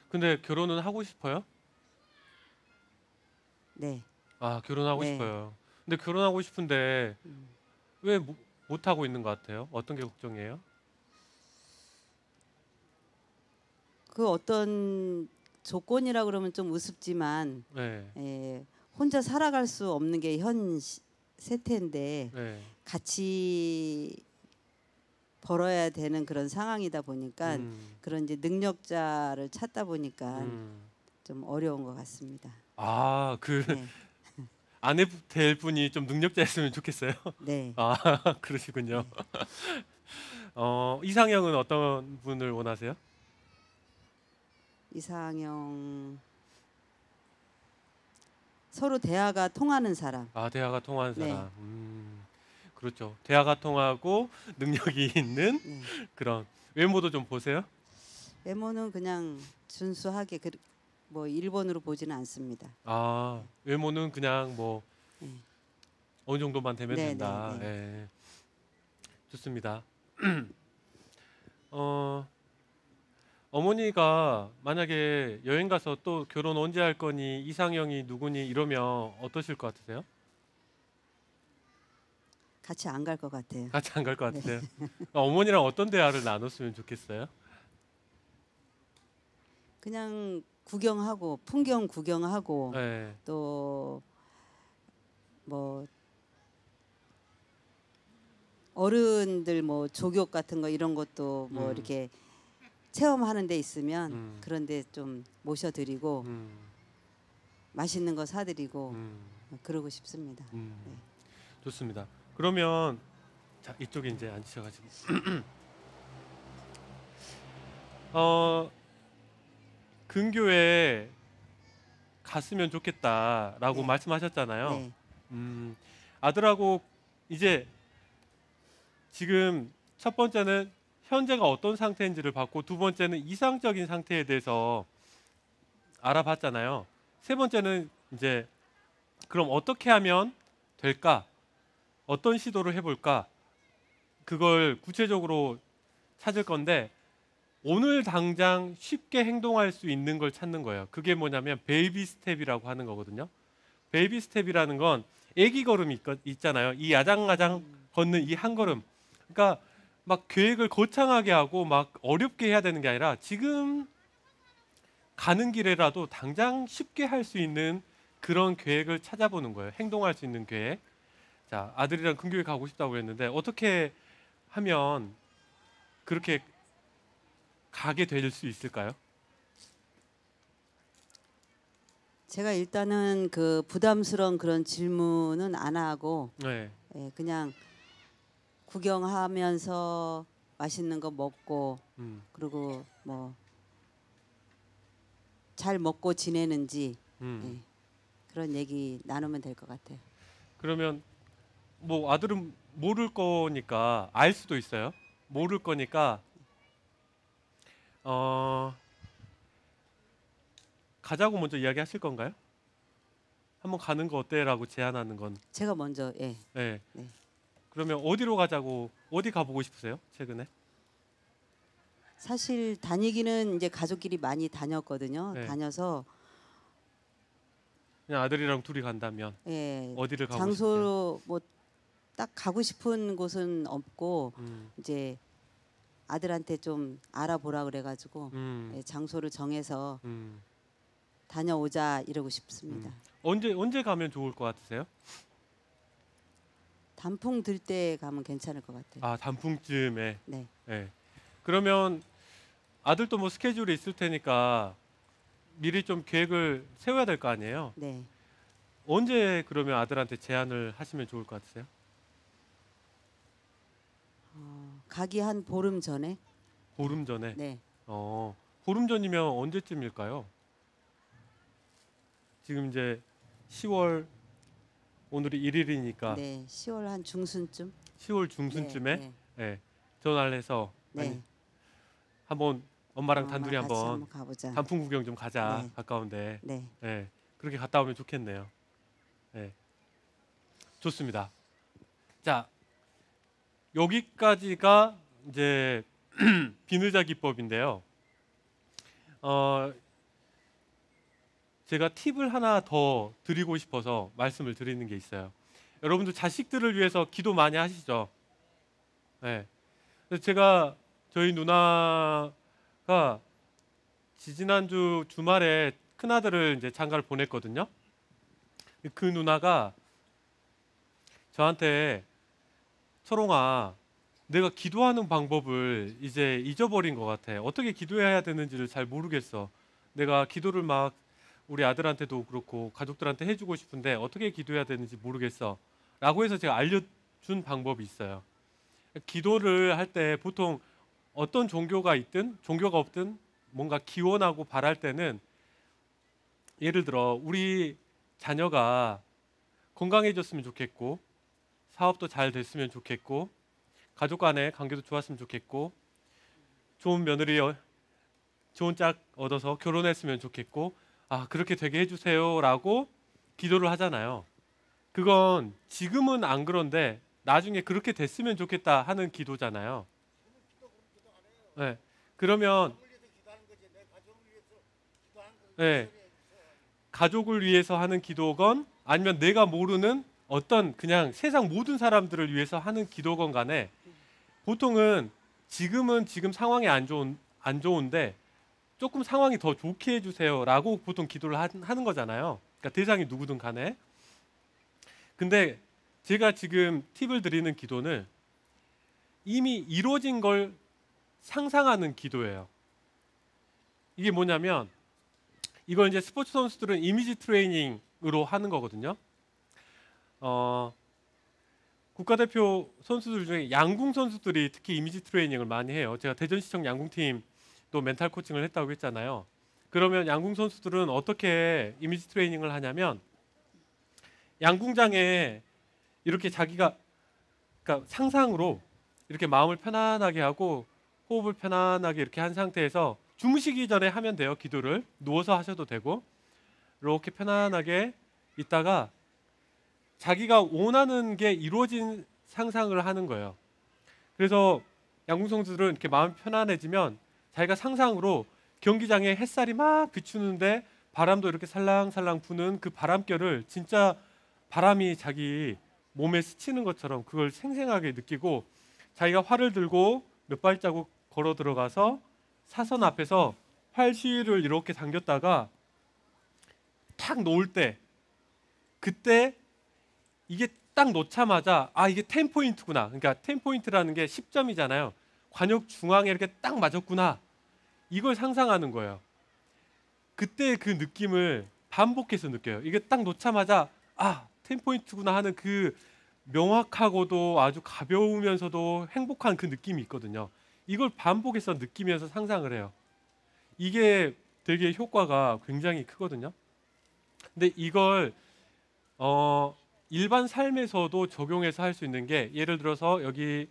근데 결혼은 하고 싶어요? 네. 아, 결혼하고 네. 싶어요. 근데 결혼하고 싶은데 왜 못 하고 있는 것 같아요? 어떤 게 걱정이에요? 그 어떤 조건이라 그러면 좀 우습지만 네. 혼자 살아갈 수 없는 게 현 세태인데 네. 같이 벌어야 되는 그런 상황이다 보니까 그런 이제 능력자를 찾다 보니까 좀 어려운 것 같습니다. 아, 그 네. 아내 될 분이 좀 능력자였으면 좋겠어요. 네. 아, 그러시군요. 이상형은 어떤 분을 원하세요? 이상형 서로 대화가 통하는 사람. 아, 대화가 통하는 네. 사람. 그렇죠. 대화가 통하고 능력이 있는 네. 그런 외모도 좀 보세요. 외모는 그냥 준수하게 뭐 일본으로 보지는 않습니다. 아, 외모는 그냥 뭐 네. 어느 정도만 되면 네, 된다. 네, 네. 예. 좋습니다. 어머니가 만약에 여행 가서 또 결혼 언제 할 거니, 이상형이 누구니 이러면 어떠실 것 같으세요? 같이 안 갈 것 같아요. 같이 안 갈 것 네. 같으세요? 어머니랑 어떤 대화를 나눴으면 좋겠어요? 그냥 구경하고 풍경 구경하고 네. 또 뭐 어른들 뭐 조교 같은 거 이런 것도 뭐 이렇게 체험하는 데 있으면 음. 그런 데 좀 모셔드리고 음. 맛있는 거 사드리고 음. 그러고 싶습니다. 네. 좋습니다. 그러면 자 이쪽에 이제 앉으셔가지고 근교에 갔으면 좋겠다라고 네. 말씀하셨잖아요. 네. 아들하고 이제 지금 첫 번째는 현재가 어떤 상태인지를 봤고 두 번째는 이상적인 상태에 대해서 알아봤잖아요. 세 번째는 이제 그럼 어떻게 하면 될까? 어떤 시도를 해볼까? 그걸 구체적으로 찾을 건데 오늘 당장 쉽게 행동할 수 있는 걸 찾는 거예요. 그게 뭐냐면 베이비 스텝이라고 하는 거거든요. 베이비 스텝이라는 건 애기 걸음이 있잖아요. 이 야장야장 걷는 이 한 걸음. 그러니까 막 계획을 거창하게 하고 막 어렵게 해야 되는 게 아니라 지금 가는 길에라도 당장 쉽게 할 수 있는 그런 계획을 찾아보는 거예요. 행동할 수 있는 계획. 자, 아들이랑 근교에 가고 싶다고 했는데 어떻게 하면 그렇게 가게 될 수 있을까요? 제가 일단은 그 부담스러운 그런 질문은 안 하고 네. 그냥 구경하면서 맛있는 거 먹고 음. 그리고 뭐 잘 먹고 지내는지 음. 그런 얘기 나누면 될 것 같아요. 그러면 뭐 아들은 모를 거니까 알 수도 있어요. 모를 거니까 어 가자고 먼저 이야기하실 건가요? 한번 가는 거 어때라고 제안하는 건. 제가 먼저 네. 네. 그러면 어디로 가자고 어디 가보고 싶으세요? 최근에? 사실 다니기는 이제 가족끼리 많이 다녔거든요. 네. 다녀서 그냥 아들이랑 둘이 간다면 어디를 가고 싶으세요? 장소로 뭐 딱 가고 싶은 곳은 없고 음. 이제 아들한테 좀 알아보라 그래가지고 음. 장소를 정해서 음. 다녀오자 이러고 싶습니다. 언제 가면 좋을 것 같으세요? 단풍 들 때 가면 괜찮을 것 같아요. 아, 단풍쯤에. 네. 네. 그러면 아들도 뭐 스케줄이 있을 테니까 미리 좀 계획을 세워야 될 거 아니에요? 네. 언제 그러면 아들한테 제안을 하시면 좋을 것 같으세요? 가기 한 보름 전에. 보름 전에. 네. 보름 전이면 언제쯤일까요? 지금 이제 10월 오늘이 1일이니까 네. 10월 한 중순쯤. 10월 중순쯤에 네. 네, 전화를 해서 네. 아니, 한번 엄마랑 단둘이 같이 한번 가보자. 단풍 구경 좀 가자. 네. 가까운데. 네. 네, 그렇게 갔다 오면 좋겠네요. 네, 좋습니다. 자, 여기까지가 이제 비누자 기법인데요. 제가 팁을 하나 더 드리고 싶어서 말씀을 드리는 게 있어요. 여러분들 자식들을 위해서 기도 많이 하시죠? 네. 그래서 제가 저희 누나가 지지난주 주말에 큰아들을 이제 장가를 보냈거든요. 그 누나가 저한테 철옹아, 내가 기도하는 방법을 이제 잊어버린 것 같아. 어떻게 기도해야 되는지를 잘 모르겠어. 내가 기도를 막 우리 아들한테도 그렇고 가족들한테 해주고 싶은데 어떻게 기도해야 되는지 모르겠어. 라고 해서 제가 알려준 방법이 있어요. 기도를 할 때 보통 어떤 종교가 있든 종교가 없든 뭔가 기원하고 바랄 때는 예를 들어 우리 자녀가 건강해졌으면 좋겠고 사업도 잘 됐으면 좋겠고 가족 간의 관계도 좋았으면 좋겠고 좋은 며느리 좋은 짝 얻어서 결혼했으면 좋겠고 그렇게 되게 해주세요라고 기도를 하잖아요. 그건 지금은 안 그런데 나중에 그렇게 됐으면 좋겠다 하는 기도잖아요. 네. 그러면 네. 가족을 위해서 하는 기도건 아니면 내가 모르는 어떤 그냥 세상 모든 사람들을 위해서 하는 기도건 간에 보통은 지금은 지금 상황이 안 좋은데 조금 상황이 더 좋게 해주세요라고 보통 기도를 하는 거잖아요. 그러니까 대상이 누구든 간에. 근데 제가 지금 팁을 드리는 기도는 이미 이루어진 걸 상상하는 기도예요. 이게 뭐냐면 이걸 이제 스포츠 선수들은 이미지 트레이닝으로 하는 거거든요. 국가대표 선수들 중에 양궁 선수들이 특히 이미지 트레이닝을 많이 해요. 제가 대전시청 양궁팀도 멘탈 코칭을 했다고 했잖아요. 그러면 양궁 선수들은 어떻게 이미지 트레이닝을 하냐면 양궁장에 이렇게 자기가 그러니까 상상으로 이렇게 마음을 편안하게 하고 호흡을 편안하게 이렇게 한 상태에서 주무시기 전에 하면 돼요. 기도를 누워서 하셔도 되고 이렇게 편안하게 있다가 자기가 원하는 게 이루어진 상상을 하는 거예요. 그래서 양궁 선수들은 이렇게 마음이 편안해지면 자기가 상상으로 경기장에 햇살이 막 비추는데 바람도 이렇게 살랑살랑 부는 그 바람결을 진짜 바람이 자기 몸에 스치는 것처럼 그걸 생생하게 느끼고 자기가 활을 들고 몇 발자국 걸어 들어가서 사선 앞에서 활시를 이렇게 당겼다가 탁 놓을 때 그때 이게 딱 놓자마자 아 이게 10포인트구나. 그러니까 10포인트라는 게 10점이잖아요. 관역 중앙에 이렇게 딱 맞았구나. 이걸 상상하는 거예요. 그때 그 느낌을 반복해서 느껴요. 이게 딱 놓자마자 아 10포인트구나 하는 그 명확하고도 아주 가벼우면서도 행복한 그 느낌이 있거든요. 이걸 반복해서 느끼면서 상상을 해요. 이게 되게 효과가 굉장히 크거든요. 근데 이걸 일반 삶에서도 적용해서 할 수 있는 게 예를 들어서 여기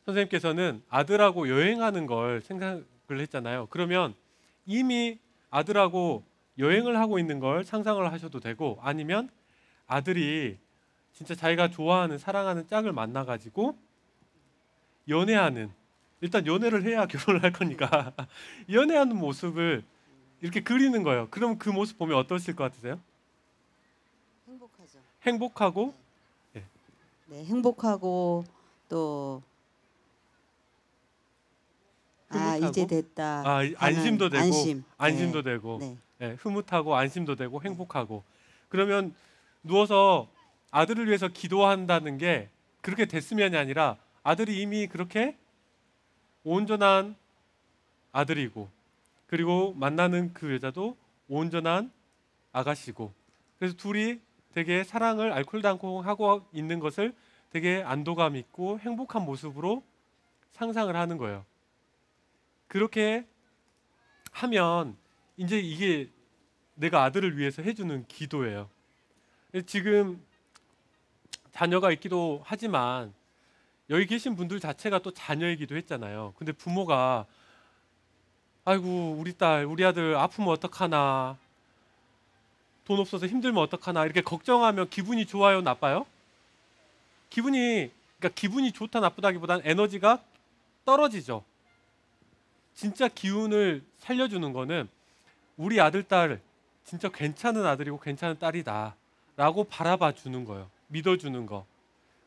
선생님께서는 아들하고 여행하는 걸 생각을 했잖아요. 그러면 이미 아들하고 여행을 하고 있는 걸 상상을 하셔도 되고 아니면 아들이 진짜 자기가 좋아하는 사랑하는 짝을 만나가지고 연애하는 일단 연애를 해야 결혼을 할 거니까 연애하는 모습을 이렇게 그리는 거예요. 그럼 그 모습 보면 어떠실 것 같으세요? 행복하죠. 행복하고 예. 네, 행복하고 또 아 이제 흐뭇하고 됐다 하는 안심도 되고 안심. 안심도 네, 되고 네. 예, 흐뭇하고 안심도 되고 행복하고 그러면 누워서 아들을 위해서 기도한다는 게 그렇게 됐으면이 아니라 아들이 이미 그렇게 온전한 아들이고 그리고 만나는 그 여자도 온전한 아가씨고 그래서 둘이 되게 사랑을 알코올도 않고 하고 있는 것을 되게 안도감 있고 행복한 모습으로 상상을 하는 거예요. 그렇게 하면 이제 이게 내가 아들을 위해서 해주는 기도예요. 지금 자녀가 있기도 하지만 여기 계신 분들 자체가 또 자녀이기도 했잖아요. 근데 부모가 아이고 우리 딸 우리 아들 아프면 어떡하나 돈 없어서 힘들면 어떡하나 이렇게 걱정하면 기분이 좋아요 나빠요? 그러니까 기분이 좋다 나쁘다기보다는 에너지가 떨어지죠. 진짜 기운을 살려주는 거는 우리 아들 딸 진짜 괜찮은 아들이고 괜찮은 딸이다 라고 바라봐 주는 거예요. 믿어주는 거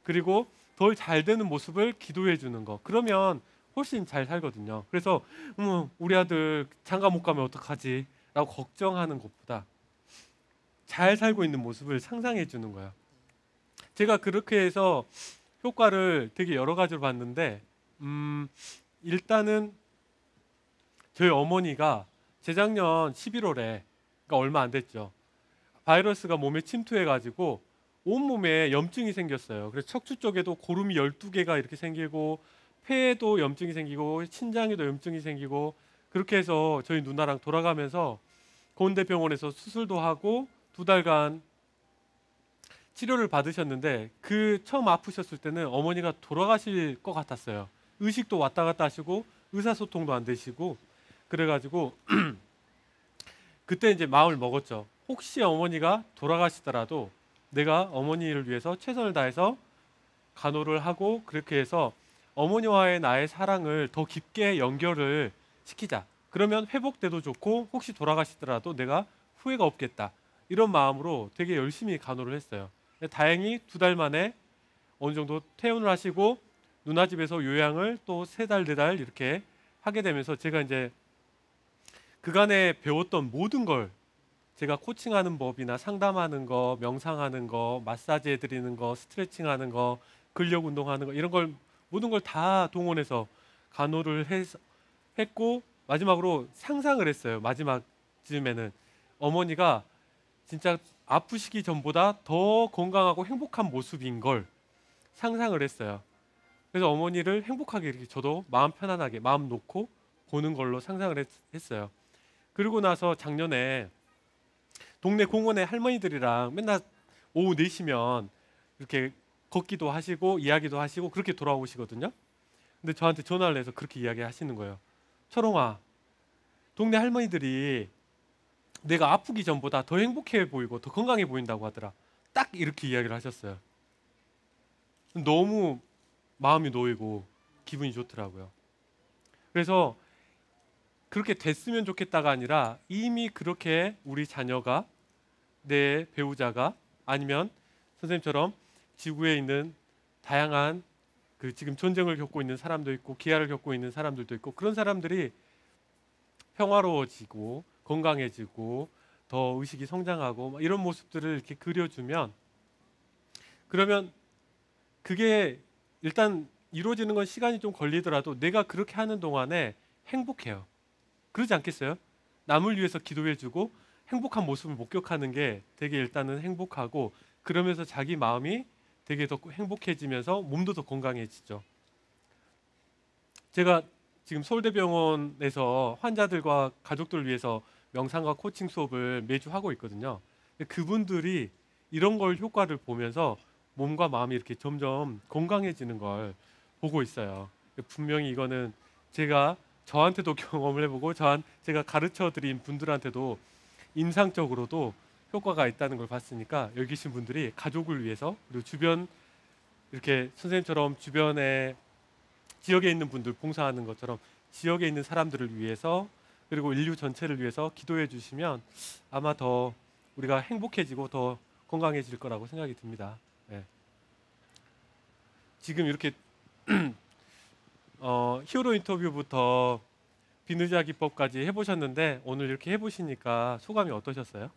그리고 덜 잘 되는 모습을 기도해 주는 거 그러면 훨씬 잘 살거든요. 그래서 우리 아들 장가 못 가면 어떡하지 라고 걱정하는 것보다 잘 살고 있는 모습을 상상해 주는 거예요. 제가 그렇게 해서 효과를 되게 여러 가지로 봤는데 일단은 저희 어머니가 재작년 11월에 그러니까 얼마 안 됐죠. 바이러스가 몸에 침투해가지고 온몸에 염증이 생겼어요. 그래서 척추 쪽에도 고름이 12개가 이렇게 생기고 폐에도 염증이 생기고 신장에도 염증이 생기고 그렇게 해서 저희 누나랑 돌아가면서 고운대병원에서 수술도 하고 2달간 치료를 받으셨는데 그 처음 아프셨을 때는 어머니가 돌아가실 것 같았어요. 의식도 왔다 갔다 하시고 의사소통도 안 되시고 그래가지고 그때 이제 마음을 먹었죠. 혹시 어머니가 돌아가시더라도 내가 어머니를 위해서 최선을 다해서 간호를 하고 그렇게 해서 어머니와의 나의 사랑을 더 깊게 연결을 시키자. 그러면 회복돼도 좋고 혹시 돌아가시더라도 내가 후회가 없겠다. 이런 마음으로 되게 열심히 간호를 했어요. 다행히 2달 만에 어느 정도 퇴원을 하시고 누나 집에서 요양을 또 3달, 4달 이렇게 하게 되면서 제가 이제 그간에 배웠던 모든 걸 제가 코칭하는 법이나 상담하는 거, 명상하는 거, 마사지 해드리는 거, 스트레칭하는 거, 근력 운동하는 거 이런 걸 모든 걸 다 동원해서 간호를 했고 마지막으로 상상을 했어요. 마지막 즈음에는 어머니가 진짜 아프시기 전보다 더 건강하고 행복한 모습인 걸 상상을 했어요. 그래서 어머니를 행복하게 이렇게 저도 마음 편안하게 마음 놓고 보는 걸로 상상을 했어요. 그리고 나서 작년에 동네 공원에 할머니들이랑 맨날 오후 4시면 이렇게 걷기도 하시고 이야기도 하시고 그렇게 돌아오시거든요. 근데 저한테 전화를 해서 그렇게 이야기하시는 거예요. 철옹아, 동네 할머니들이 내가 아프기 전보다 더 행복해 보이고 더 건강해 보인다고 하더라. 딱 이렇게 이야기를 하셨어요. 너무 마음이 놓이고 기분이 좋더라고요. 그래서 그렇게 됐으면 좋겠다가 아니라 이미 그렇게 우리 자녀가 내 배우자가 아니면 선생님처럼 지구에 있는 다양한 그 지금 전쟁을 겪고 있는 사람도 있고 기아를 겪고 있는 사람들도 있고 그런 사람들이 평화로워지고 건강해지고 더 의식이 성장하고 이런 모습들을 이렇게 그려주면 그러면 그게 일단 이루어지는 건 시간이 좀 걸리더라도 내가 그렇게 하는 동안에 행복해요. 그러지 않겠어요? 남을 위해서 기도해주고 행복한 모습을 목격하는 게 되게 일단은 행복하고 그러면서 자기 마음이 되게 더 행복해지면서 몸도 더 건강해지죠. 제가 지금 서울대병원에서 환자들과 가족들을 위해서 명상과 코칭 수업을 매주 하고 있거든요. 그분들이 이런 걸 효과를 보면서 몸과 마음이 이렇게 점점 건강해지는 걸 보고 있어요. 분명히 이거는 제가 저한테도 경험을 해보고 제가 가르쳐 드린 분들한테도 임상적으로도 효과가 있다는 걸 봤으니까 여기 계신 분들이 가족을 위해서 그리고 주변 이렇게 선생님처럼 주변에 지역에 있는 분들 봉사하는 것처럼 지역에 있는 사람들을 위해서 그리고 인류 전체를 위해서 기도해 주시면 아마 더 우리가 행복해지고 더 건강해질 거라고 생각이 듭니다. 네. 지금 이렇게 히어로 인터뷰부터 비느자 기법까지 해보셨는데 오늘 이렇게 해보시니까 소감이 어떠셨어요?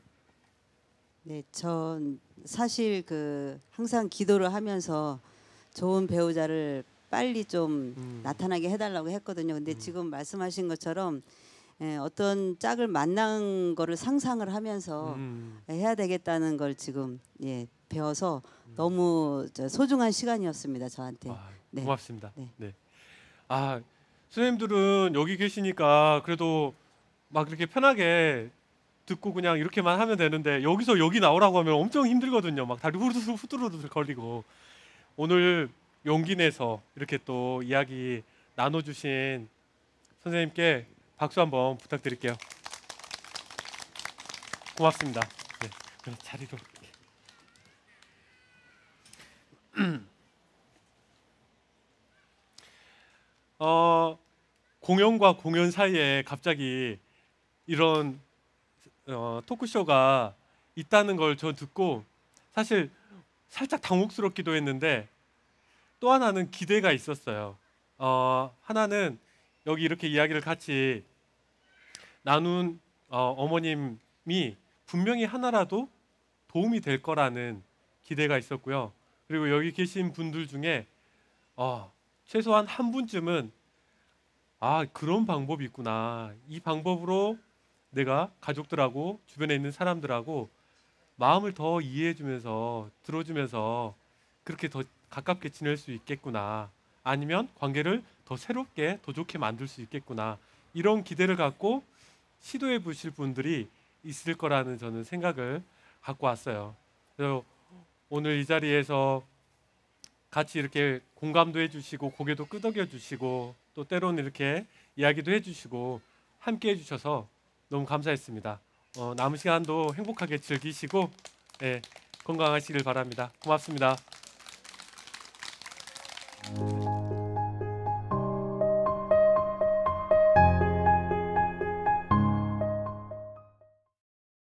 네, 전 사실 그 항상 기도를 하면서 좋은 배우자를 빨리 좀 나타나게 해달라고 했거든요. 근데 지금 말씀하신 것처럼 어떤 짝을 만난 거를 상상을 하면서 해야 되겠다는 걸 지금 배워서 너무 소중한 시간이었습니다, 저한테. 아, 네. 고맙습니다. 네. 네. 아, 선생님들은 여기 계시니까 그래도 막 이렇게 편하게 듣고 그냥 이렇게만 하면 되는데 여기서 여기 나오라고 하면 엄청 힘들거든요. 막 다리 후두루두루 걸리고 오늘 용기 내서 이렇게 또 이야기 나눠주신 선생님께 박수 한번 부탁드릴게요. 고맙습니다. 네, 그럼 자리로. 공연과 공연 사이에 갑자기 이런 토크쇼가 있다는 걸 저 듣고 사실 살짝 당혹스럽기도 했는데 또 하나는 기대가 있었어요. 하나는 여기 이렇게 이야기를 같이 나눈 어머님이 분명히 하나라도 도움이 될 거라는 기대가 있었고요. 그리고 여기 계신 분들 중에 최소한 한 분쯤은 그런 방법이 있구나. 이 방법으로 내가 가족들하고 주변에 있는 사람들하고 마음을 더 이해해주면서 들어주면서 그렇게 더 가깝게 지낼 수 있겠구나. 아니면 관계를 더 새롭게 더 좋게 만들 수 있겠구나. 이런 기대를 갖고 시도해 보실 분들이 있을 거라는 저는 생각을 갖고 왔어요. 그래서 오늘 이 자리에서 같이 이렇게 공감도 해주시고 고개도 끄덕여 주시고 또 때로는 이렇게 이야기도 해주시고 함께 해주셔서 너무 감사했습니다. 남은 시간도 행복하게 즐기시고 건강하시길 바랍니다. 고맙습니다.